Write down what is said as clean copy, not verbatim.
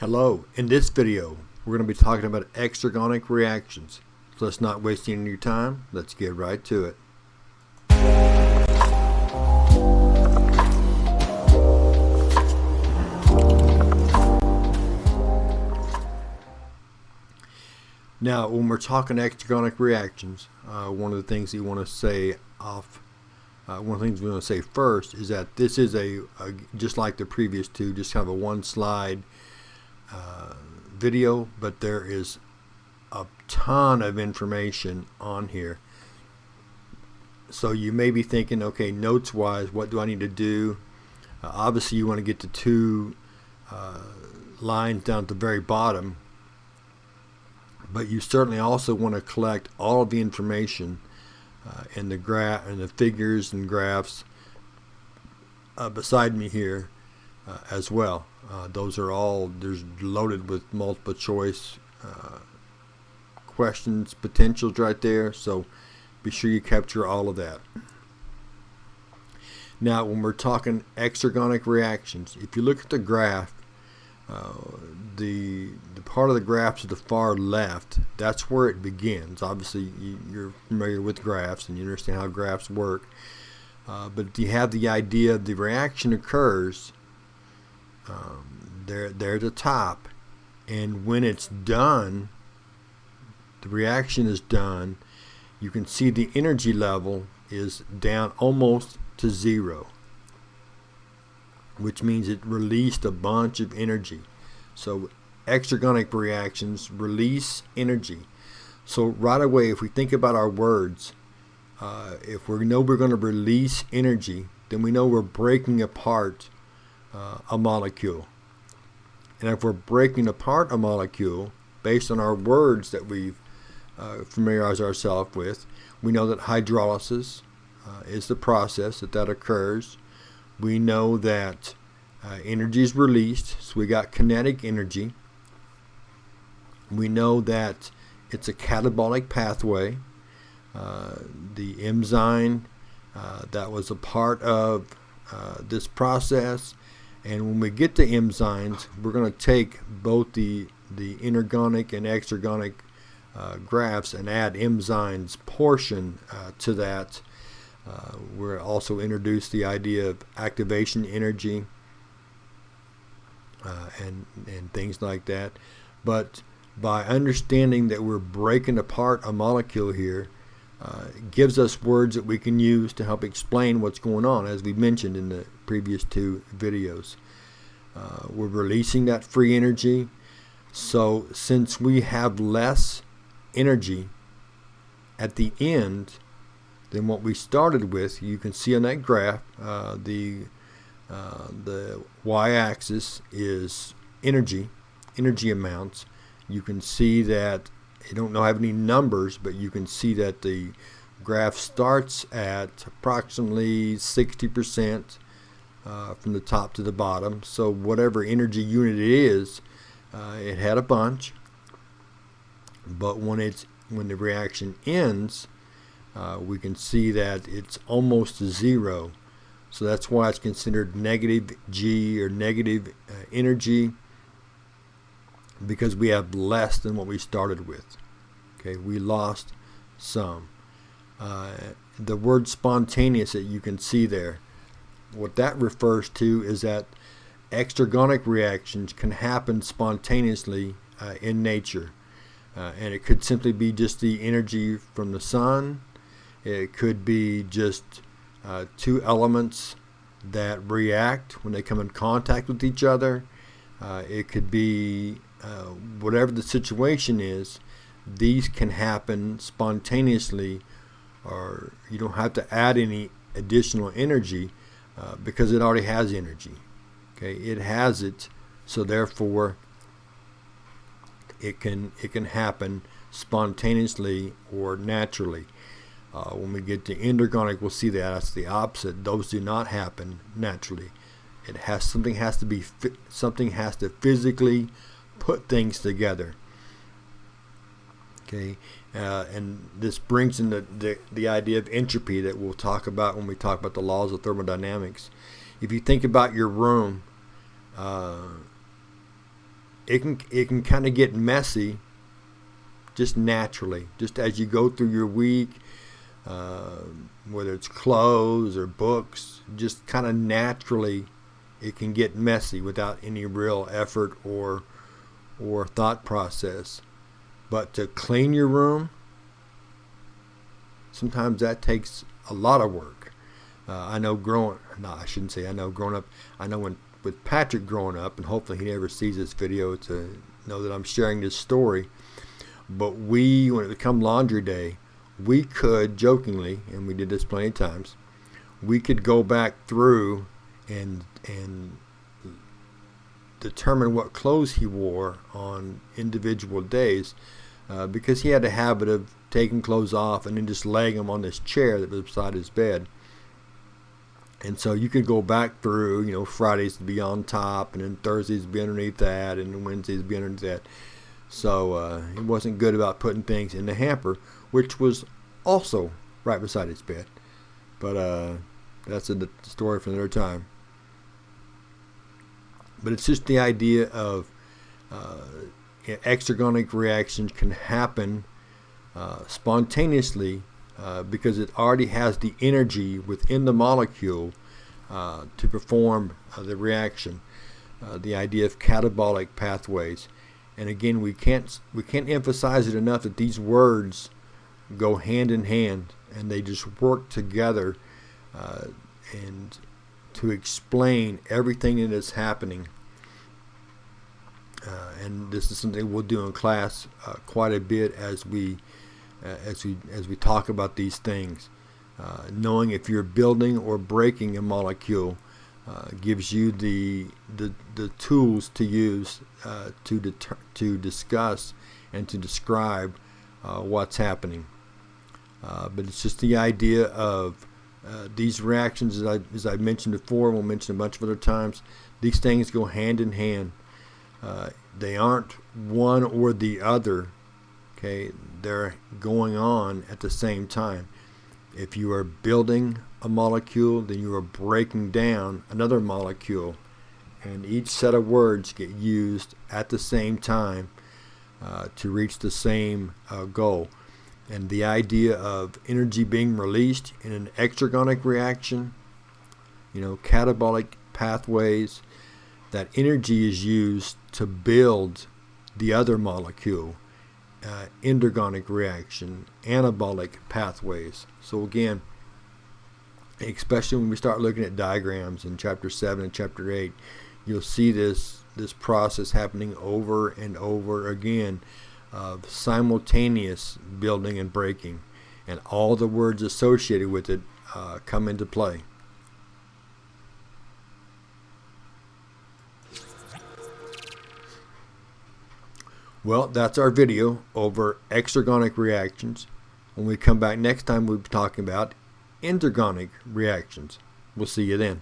Hello, in this video we're going to be talking about exergonic reactions. So let's not waste any of your time, let's get right to it. Now when we're talking exergonic reactions, one of the things you want to say one of the things we want to say first is that this is a just like the previous two, just kind of a one slide video, but there is a ton of information on here. So you may be thinking, okay, notes wise, what do I need to do? Obviously you want to get the two lines down at the very bottom, but you certainly also want to collect all of the information in the graph and the figures and graphs beside me here as well. Those are all loaded with multiple choice questions, potentials right there, so be sure you capture all of that. Now when we're talking exergonic reactions, if you look at the graph, the part of the graph to the far left, that's where it begins. Obviously you're familiar with graphs and you understand how graphs work, but you have the idea the reaction occurs there at the top, and when it's done, the reaction is done, you can see the energy level is down almost to zero, which means it released a bunch of energy. So exergonic reactions release energy. So right away, if we think about our words, if we know we're going to release energy, then we know we're breaking apart a molecule. And if we're breaking apart a molecule based on our words that we've familiarized ourselves with, we know that hydrolysis is the process that occurs. We know that energy is released, so we got kinetic energy. We know that it's a catabolic pathway. The enzyme that was a part of this process, and when we get to enzymes, we're going to take both the inorganic and exergonic graphs and add enzymes portion to that. We're also introduced the idea of activation energy and things like that. But by understanding that we're breaking apart a molecule here, it gives us words that we can use to help explain what's going on, as we mentioned in the previous two videos. We're releasing that free energy. So since we have less energy at the end than what we started with, you can see on that graph the y-axis is energy amounts. You can see that I don't have any numbers, but you can see that the graph starts at approximately 60% from the top to the bottom. So whatever energy unit it is, it had a bunch, but when the reaction ends, we can see that it's almost zero. So that's why it's considered negative G, or negative energy, because we have less than what we started with. Okay, we lost some. The word spontaneous that you can see there, what that refers to is that exergonic reactions can happen spontaneously in nature. And it could simply be just the energy from the sun. It could be just two elements that react when they come in contact with each other. It could be whatever the situation is, these can happen spontaneously, or you don't have to add any additional energy because it already has energy. Okay, it has it, so therefore it can happen spontaneously or naturally. When we get to inorganic, we'll see that that's the opposite. Those do not happen naturally. Something has to physically put things together. Okay, and this brings in the idea of entropy that we'll talk about when we talk about the laws of thermodynamics. If you think about your room, it can kind of get messy just naturally, just as you go through your week, whether it's clothes or books, just kind of naturally it can get messy without any real effort or thought process. But to clean your room, sometimes that takes a lot of work. I know growing up, I know with Patrick growing up, and hopefully he never sees this video to know that I'm sharing this story. But when it come laundry day, we could jokingly, and we did this plenty of times, we could go back through and determine what clothes he wore on individual days, because he had a habit of taking clothes off and then just laying them on this chair that was beside his bed. And so you could go back through, Fridays to be on top, and then Thursdays to be underneath that, and then Wednesdays to be underneath that. So he wasn't good about putting things in the hamper, which was also right beside his bed. But that's a story for another time. But it's just the idea of exergonic reactions can happen spontaneously, because it already has the energy within the molecule to perform the reaction. The idea of catabolic pathways, and again, we can't emphasize it enough that these words go hand in hand, and they just work together, and to explain everything that is happening. And this is something we'll do in class quite a bit as we talk about these things. Knowing if you're building or breaking a molecule gives you the tools to use to discuss and to describe what's happening. But it's just the idea of these reactions, as I mentioned before, we'll mention a bunch of other times, these things go hand in hand. They aren't one or the other. Okay, they're going on at the same time. If you are building a molecule, then you are breaking down another molecule, and each set of words get used at the same time to reach the same goal. And the idea of energy being released in an exergonic reaction, catabolic pathways, that energy is used to build the other molecule. Endergonic reaction, anabolic pathways. So again, especially when we start looking at diagrams in chapter 7 and chapter 8, you'll see this process happening over and over again of simultaneous building and breaking, and all the words associated with it come into play. Well, that's our video over exergonic reactions. When we come back next time, we'll be talking about endergonic reactions. We'll see you then.